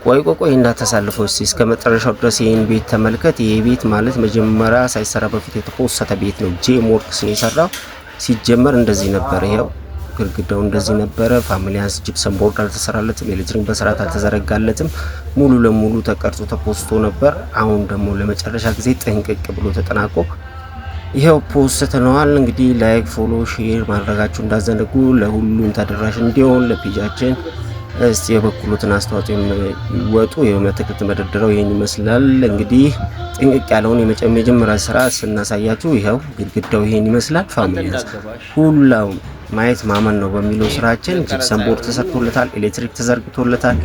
ቆይ እንዳታሳልፈው እስከ መጨረሻው ድረስ ይሄን ቤት ተመልከት። ይሄ ቤት ማለት መጀመሪያ ሳይሰራ በፊት የተፖሰተ ቤት ነው። ጄም ወርክስ ነው የሰራው። ሲጀመር እንደዚህ ነበር። ይሄው ግድግዳው እንደዚህ ነበረ። ፋሚሊያንስ ጂፕሰም ቦርድ አልተሰራለትም። ኤሌክትሪክ በስርዓት አልተዘረጋለትም። ሙሉ ለሙሉ ተቀርጾ ተፖስቶ ነበር። አሁን ደግሞ ለመጨረሻ ጊዜ ጥንቅቅ ብሎ ተጠናቆ ይሄው ፖስት ነዋል። እንግዲህ ላይክ፣ ፎሎ፣ ሼር ማድረጋችሁ እንዳዘነጉ ለሁሉም ተደራሽ እንዲሆን ለፔጃችን እስቲ የበኩሉትን አስተዋጽኦ ይወጡ። የመተከት መደርደሪያው ይሄን ይመስላል። እንግዲህ ጥንቅቅ ያለውን የመጀመሪያ ስራ ስናሳያችሁ ይሄው ግድግዳው ይሄን ይመስላል። ፋሚሊያንስ ሁላው ማየት ማመን ነው በሚለው ስራችን ጂፕሰም ቦርድ ተሰርቶለታል። ኤሌክትሪክ ተዘርግቶለታል።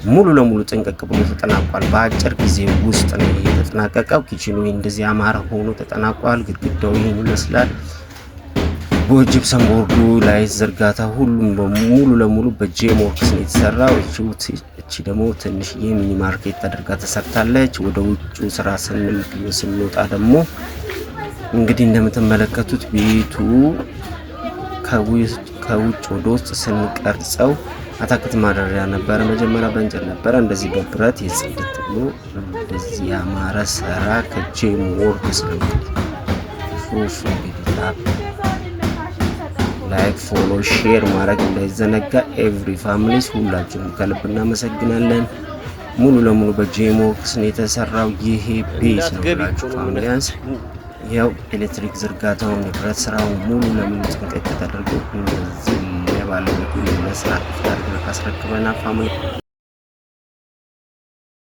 ሙሉ ለሙሉ ጥንቅቅ ብሎ ተጠናቋል። በአጭር ጊዜ ውስጥ ነው የተጠናቀቀው። ኪችኑ እንደዚህ አማረ ሆኖ ተጠናቋል። ግድግዳው ይሄን ይመስላል። በጂፕሰም ቦርዱ ላይ ዝርጋታ ሁሉም ሙሉ ለሙሉ በጄም ወርክስ ነው የተሰራው። እቺ ደግሞ ትንሽ የሚኒ ማርኬት ተደርጋ ተሰርታለች። ወደ ውጭ ስራ ስንወጣ ደግሞ እንግዲህ እንደምትመለከቱት ቤቱ ከውጭ ወደ ውስጥ ስንቀርጸው አታክልት ማደሪያ ነበረ። መጀመሪያ በእንጨት ነበረ። እንደዚህ በብረት የጽድት ብሎ እንደዚህ ያማረ ስራ ከጄም ወርክስ ነው። ላይክ፣ ፎሎ፣ ሼር ማድረግ እንዳይዘነጋ። ኤቭሪ ፋሚሊስ ሁላችሁም ከልብ እናመሰግናለን። ሙሉ ለሙሉ በጄም ወርክስ ነው የተሰራው። ይሄ ቤት ነው ብላችሁ ፋሚሊያንስ ያው ኤሌክትሪክ ዝርጋታውን የብረት ስራውን ሙሉ ለሙሉ ጥንቅቅ ተደርጎ እንደዚህ ለባለቤቱ ለመስራት አስረክበናል ፋሚሊ